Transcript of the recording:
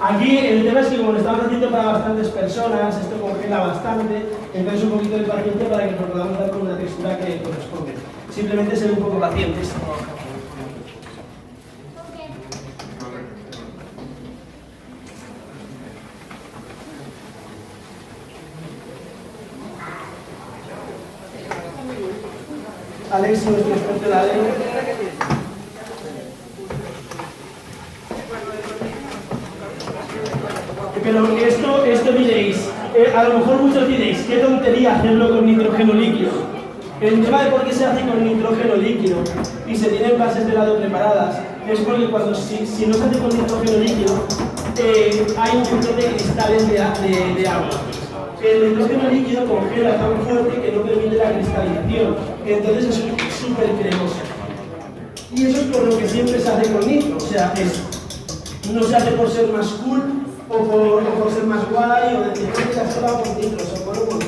Aquí el tema es que como lo estamos haciendo para bastantes personas, esto congela bastante, entonces un poquito de paciencia para que nos podamos dar con una textura que corresponde. Simplemente ser un poco pacientes. Alex, nuestro experto de la ley. Pero esto diréis, a lo mejor muchos diréis, qué tontería hacerlo con nitrógeno líquido. El tema de por qué se hace con nitrógeno líquido y se tienen bases de helado preparadas es porque si no se hace con nitrógeno líquido, hay un montón de cristales de agua. El nitrógeno líquido congela tan fuerte que no permite la cristalización, entonces es súper cremoso. Y eso es por lo que siempre se hace con nitro, o sea, no se hace por ser más cool o por ser más guay o decir que se ha por nitro, se pone por